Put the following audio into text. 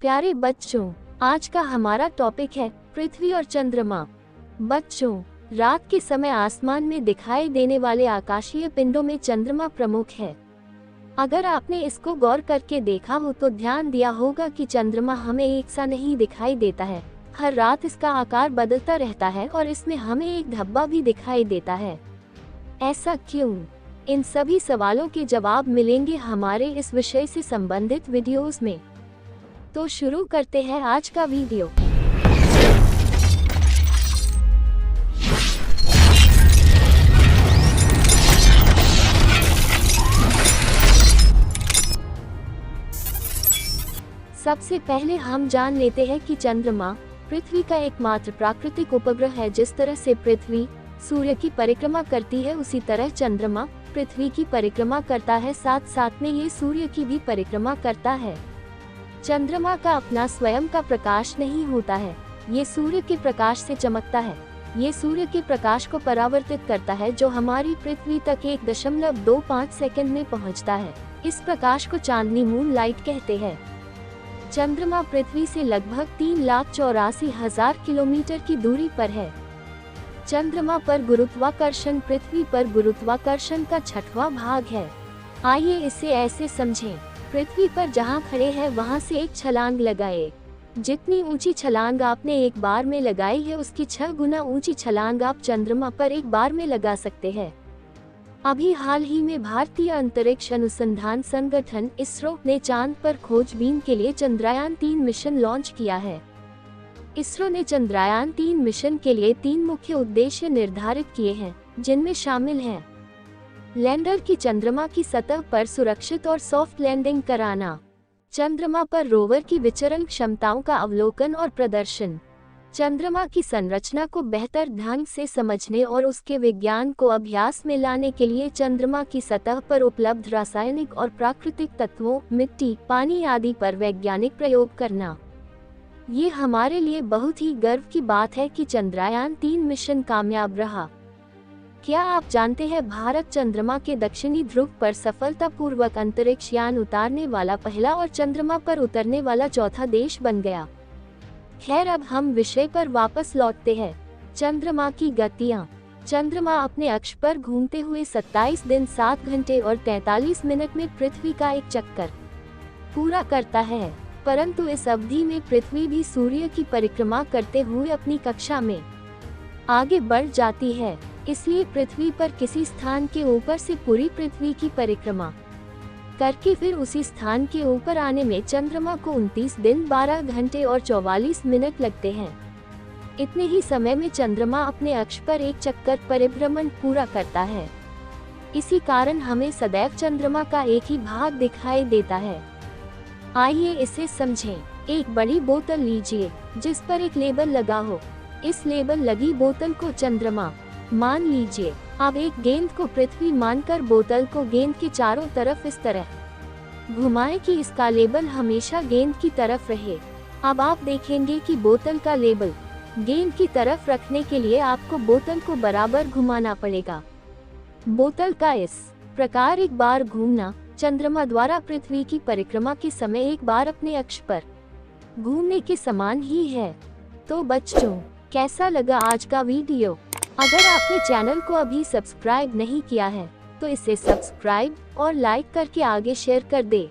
प्यारे बच्चों, आज का हमारा टॉपिक है पृथ्वी और चंद्रमा। बच्चों, रात के समय आसमान में दिखाई देने वाले आकाशीय पिंडों में चंद्रमा प्रमुख है। अगर आपने इसको गौर करके देखा हो तो ध्यान दिया होगा कि चंद्रमा हमें एक सा नहीं दिखाई देता है। हर रात इसका आकार बदलता रहता है और इसमें हमें एक धब्बा भी दिखाई देता है। ऐसा क्यों? इन सभी सवालों के जवाब मिलेंगे हमारे इस विषय से संबंधित वीडियोस में। तो शुरू करते हैं आज का वीडियो। सबसे पहले हम जान लेते हैं कि चंद्रमा पृथ्वी का एकमात्र प्राकृतिक उपग्रह है। जिस तरह से पृथ्वी सूर्य की परिक्रमा करती है, उसी तरह चंद्रमा पृथ्वी की परिक्रमा करता है। साथ साथ में ये सूर्य की भी परिक्रमा करता है। चंद्रमा का अपना स्वयं का प्रकाश नहीं होता है, ये सूर्य के प्रकाश से चमकता है। ये सूर्य के प्रकाश को परावर्तित करता है, जो हमारी पृथ्वी तक 1.25 सेकंड में पहुंचता है। इस प्रकाश को चांदनी मून लाइट कहते हैं। चंद्रमा पृथ्वी से लगभग 3,84,000 किलोमीटर की दूरी पर है। चंद्रमा पर गुरुत्वाकर्षण पृथ्वी पर गुरुत्वाकर्षण का 6वां भाग है। आइए इसे ऐसे समझें। पृथ्वी पर जहां खड़े हैं वहां से एक छलांग लगाए। जितनी ऊंची छलांग आपने एक बार में लगाई है, उसकी 6 गुना ऊंची छलांग आप चंद्रमा पर एक बार में लगा सकते हैं। अभी हाल ही में भारतीय अंतरिक्ष अनुसंधान संगठन इसरो ने चांद पर खोजबीन के लिए चंद्रयान 3 मिशन लॉन्च किया है। इसरो ने चंद्रयान 3 मिशन के लिए 3 मुख्य उद्देश्य निर्धारित किए हैं, जिनमें शामिल हैं लैंडर की चंद्रमा की सतह पर सुरक्षित और सॉफ्ट लैंडिंग कराना, चंद्रमा पर रोवर की विचरण क्षमताओं का अवलोकन और प्रदर्शन, चंद्रमा की संरचना को बेहतर ढंग से समझने और उसके विज्ञान को अभ्यास में लाने के लिए चंद्रमा की सतह पर उपलब्ध रासायनिक और प्राकृतिक तत्वों, मिट्टी, पानी आदि पर वैज्ञानिक प्रयोग करना। ये हमारे लिए बहुत ही गर्व की बात है कि चंद्रयान 3 मिशन कामयाब रहा। क्या आप जानते हैं, भारत चंद्रमा के दक्षिणी ध्रुव पर सफलतापूर्वक अंतरिक्ष यान उतारने वाला पहला और चंद्रमा पर उतरने वाला चौथा देश बन गया। खैर, अब हम विषय पर वापस लौटते हैं। चंद्रमा की गतियां। चंद्रमा अपने अक्ष पर घूमते हुए 27 दिन 7 घंटे और 43 मिनट में पृथ्वी का एक चक्कर पूरा करता है। परंतु इस अवधि में पृथ्वी भी सूर्य की परिक्रमा करते हुए अपनी कक्षा में आगे बढ़ जाती है। इसलिए पृथ्वी पर किसी स्थान के ऊपर से पूरी पृथ्वी की परिक्रमा करके फिर उसी स्थान के ऊपर आने में चंद्रमा को 29 दिन 12 घंटे और 44 मिनट लगते हैं। इतने ही समय में चंद्रमा अपने अक्ष पर एक चक्कर परिभ्रमण पूरा करता है। इसी कारण हमें सदैव चंद्रमा का एक ही भाग दिखाई देता है। आइए इसे समझें। एक बड़ी बोतल लीजिए जिस पर एक लेबल लगा हो। इस लेबल लगी बोतल को चंद्रमा मान लीजिए। अब एक गेंद को पृथ्वी मानकर बोतल को गेंद के चारों तरफ इस तरह घुमाएं कि इसका लेबल हमेशा गेंद की तरफ रहे। अब आप देखेंगे कि बोतल का लेबल गेंद की तरफ रखने के लिए आपको बोतल को बराबर घुमाना पड़ेगा। बोतल का इस प्रकार एक बार घूमना चंद्रमा द्वारा पृथ्वी की परिक्रमा के समय एक बार अपने अक्ष पर घूमने के समान ही है। तो बच्चों, कैसा लगा आज का वीडियो? अगर आपने चैनल को अभी सब्सक्राइब नहीं किया है तो इसे सब्सक्राइब और लाइक करके आगे शेयर कर दे।